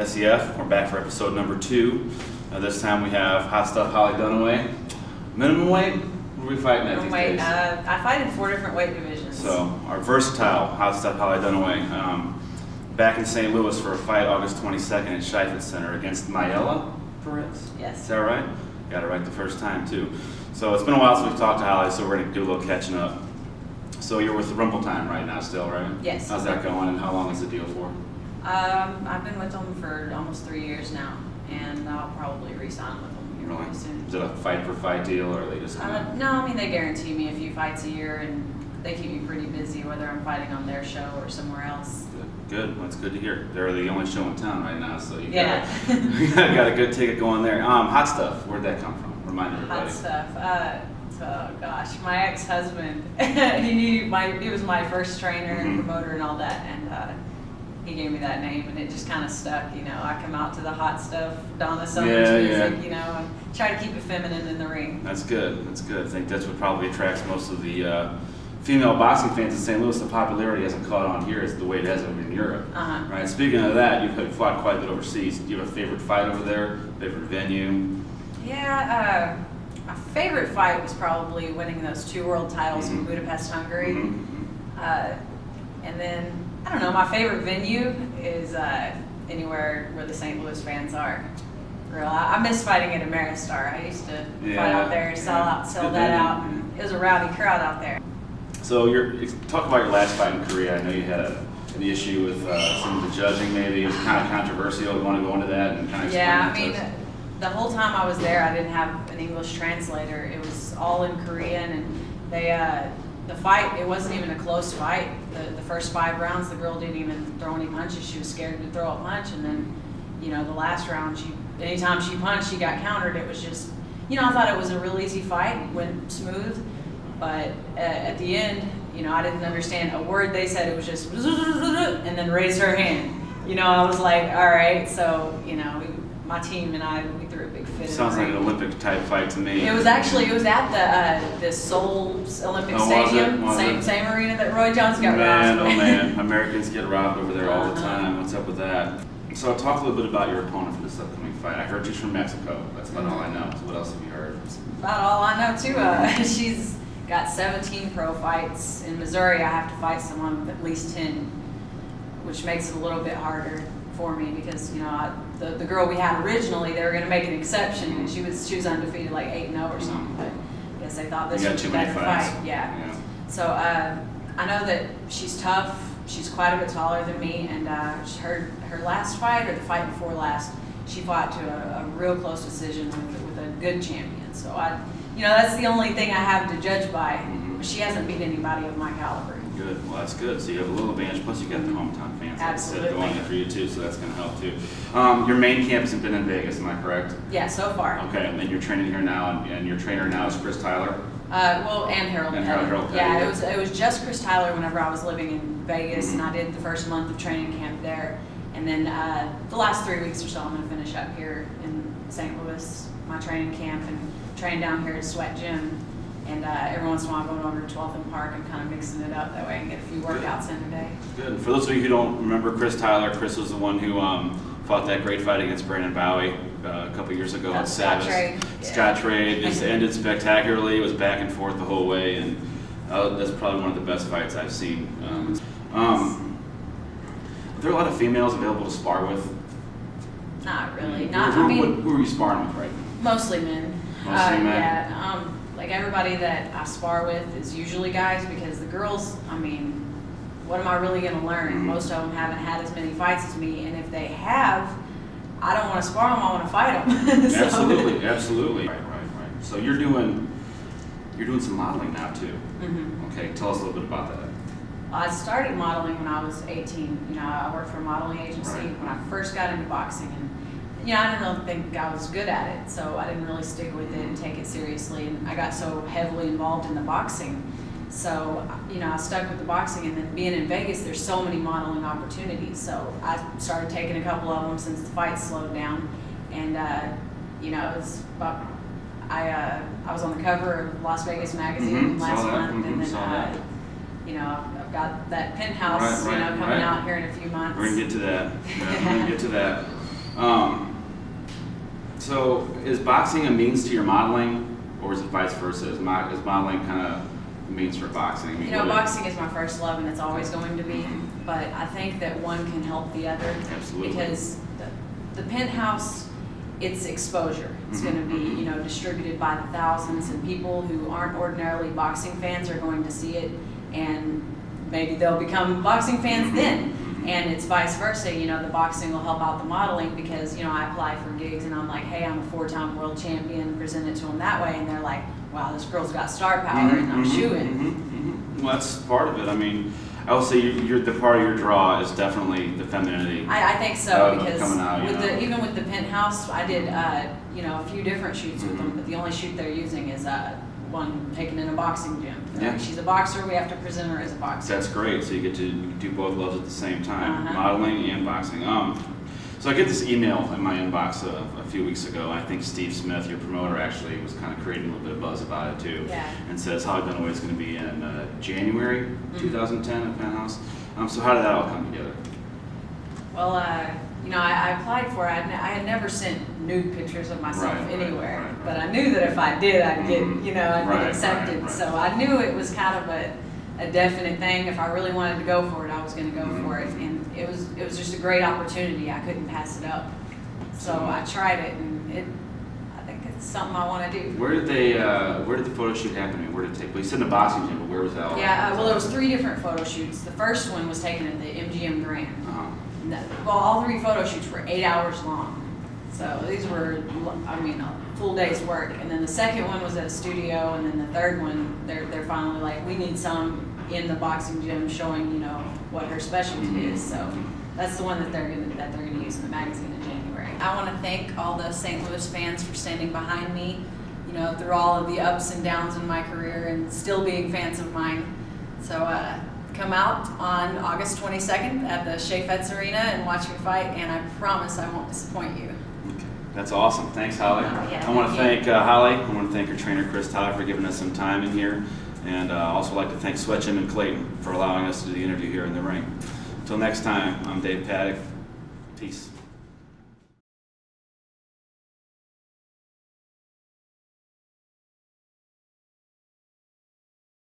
SEF. We're back for episode number 2. This time we have Hot Stuff Hollie Dunaway. Minimum weight? What are we fighting at these days? I fight in 4 different weight divisions. So, our versatile Hot Stuff Hollie Dunaway. Back in St. Louis for a fight August 22nd at Scheifele Center against Mayela Perez. Yes. Is that right? Got it right the first time, too. So, it's been a while since we've talked to Hollie, so we're going to do a little catching up. So, you're with Rumble Time right now still, right? Yes. How's that going, and how long is the deal for? I've been with them for almost 3 years now, and I'll probably re-sign with them here Really? pretty soon. Is it a fight-for-fight deal, or are they just No, I mean, they guarantee me a few fights a year, and they keep me pretty busy, whether I'm fighting on their show or somewhere else. Good. Well, that's good to hear. They're the only show in town right now, so you Yeah. got a good ticket going there. Hot Stuff. Where'd that come from? Remind everybody. Hot Stuff. Oh gosh, my ex-husband, he was my first trainer and promoter and all that, and he gave me that name, and it just kind of stuck. You know, I come out to the Hot Stuff, Donna Summer's music, you know, and try to keep it feminine in the ring. That's good. That's good. I think that's what probably attracts most of the female boxing fans in St. Louis. The popularity hasn't caught on here as the way it has over in Europe. Right. Speaking of that, you've fought quite a bit overseas. Do you have a favorite fight over there? Favorite venue? Yeah. My favorite fight was probably winning those 2 world titles in Budapest, Hungary. And then, I don't know, my favorite venue is anywhere where the St. Louis fans are. I miss fighting at Ameristar. I used to fight out there, sell that out, and it was a rowdy crowd out there. So talk about your last fight in Korea. I know you had an issue with some of the judging maybe. It was kind of controversial. You want to go into that and kind of explain Yeah, that I mean, to us? the whole time I was there, I didn't have an English translator. It was all in Korean, and the fight, it wasn't even a close fight. The first 5 rounds, the girl didn't even throw any punches. She was scared to throw a punch, and then, you know, the last round, anytime she punched, she got countered. It was just, you know, I thought it was a real easy fight, went smooth, but at the end, you know, I didn't understand a word they said. It was just, and then raise her hand. You know, I was like, all right, so, you know, my team and we threw a big fit. Sounds like an Olympic type fight to me. It was at the Seoul Olympic Stadium, same arena that Roy Jones got robbed. Oh man, Americans get robbed over there all the time. What's up with that? So talk a little bit about your opponent for this upcoming fight. I heard she's from Mexico. That's about all I know. So what else have you heard? About all I know too. She's got 17 pro fights. In Missouri, I have to fight someone with at least 10, which makes it a little bit harder for me because, you know, the girl we had originally, they were going to make an exception, and she was undefeated, like 8-0 or something. But I guess they thought this was a better fight. Yeah. So I know that she's tough. She's quite a bit taller than me, and her last fight, or the fight before last, she fought to a real close decision with a good champion. So you know, that's the only thing I have to judge by. She hasn't beat anybody of my caliber. Good. Well, that's good. So you have a little advantage. Plus, you got the hometown fans Absolutely. Going in for you too, so that's going to help too. Your main camp has been in Vegas, am I correct? Yeah, so far. Okay, and then you're training here now, and your trainer now is Chris Tyler. And Harold. Harold. Yeah, it was just Chris Tyler whenever I was living in Vegas, and I did the first month of training camp there, and then the last 3 weeks or so, I'm going to finish up here in St. Louis, my training camp, and train down here at Sweat Gym. And every once in a while, going over to 12th and Park and kind of mixing it up. That way I can get a few workouts in a day. Good. For those of you who don't remember Chris Tyler, Chris was the one who fought that great fight against Brandon Bowie a couple years ago at Savas. Scott Trade just ended spectacularly. It was back and forth the whole way, and that's probably one of the best fights I've seen. Are there a lot of females available to spar with? Not really. Who are you sparring with right now? Mostly men. Mostly men? Yeah. Like everybody that I spar with is usually guys, because the girls, I mean, what am I really going to learn? Most of them haven't had as many fights as me, and if they have, I don't want to spar them, I want to fight them. Absolutely. Right. So you're doing some modeling now too. Okay, tell us a little bit about that. I started modeling when I was 18. You know, I worked for a modeling agency when I first got into boxing, and you know, I didn't really think I was good at it, so I didn't really stick with it and take it seriously, and I got so heavily involved in the boxing. So, you know, I stuck with the boxing, and then being in Vegas, there's so many modeling opportunities, so I started taking a couple of them since the fight slowed down, and, you know, it was about, I was on the cover of Las Vegas Magazine last month, and then, you know, I've got that penthouse, coming out here in a few months. We're going to get to that. We're going to get to that. So is boxing a means to your modeling, or is it vice versa? Is modeling kind of a means for boxing? I mean, You know, boxing is my first love, and it's always going to be. But I think that one can help the other. Absolutely. Because the penthouse, it's exposure. It's going to be, you know, distributed by the thousands, and people who aren't ordinarily boxing fans are going to see it, and maybe they'll become boxing fans then. And it's vice versa, you know, the boxing will help out the modeling because, you know, I apply for gigs and I'm like, hey, I'm a 4-time world champion, present it to them that way, and they're like, wow, this girl's got star power, and I'm shooing. Well, that's part of it. I mean, I would say the part of your draw is definitely the femininity. I think so, because coming out, even with the penthouse, I did, you know, a few different shoots with them, but the only shoot they're using is one taken in a boxing gym. Yeah. She's a boxer, we have to present her as a boxer. That's great. So you get to do both loves at the same time, modeling and boxing. So I get this email in my inbox a few weeks ago. I think Steve Smith, your promoter, actually was kind of creating a little bit of buzz about it too. Yeah. And says Hollie Dunaway is going to be in January 2010 at Penthouse. So how did that all come together? Well, you know, I applied for it. I had never sent nude pictures of myself anywhere, but I knew that if I did, I'd get, you know, I'd get accepted. So I knew it was kind of a definite thing. If I really wanted to go for it, I was going to go for it, and it was just a great opportunity. I couldn't pass it up. So I tried it, and I think it's something I want to do. Where did the photo shoot happen? Where did it take place? You said in the boxing gym, but where was that? Yeah, well, there was 3 different photo shoots. The first one was taken at the MGM Grand. Well, all 3 photo shoots were 8 hours long. So these were, I mean, a full day's work. And then the second one was at a studio, and then the third one, they're finally like, we need some in the boxing gym showing, you know, what her specialty is. So that's the one that they're gonna use in the magazine in January. I want to thank all the St. Louis fans for standing behind me, you know, through all of the ups and downs in my career, and still being fans of mine. So come out on August 22nd at the Chaifetz Arena and watch me fight, and I promise I won't disappoint you. Okay. That's awesome. Thanks, Hollie. Yeah, I want to thank Hollie. I want to thank her trainer, Chris Tyler, for giving us some time in here. And also like to thank Swetcham and Clayton for allowing us to do the interview here in the ring. Until next time, I'm Dave Paddock. Peace.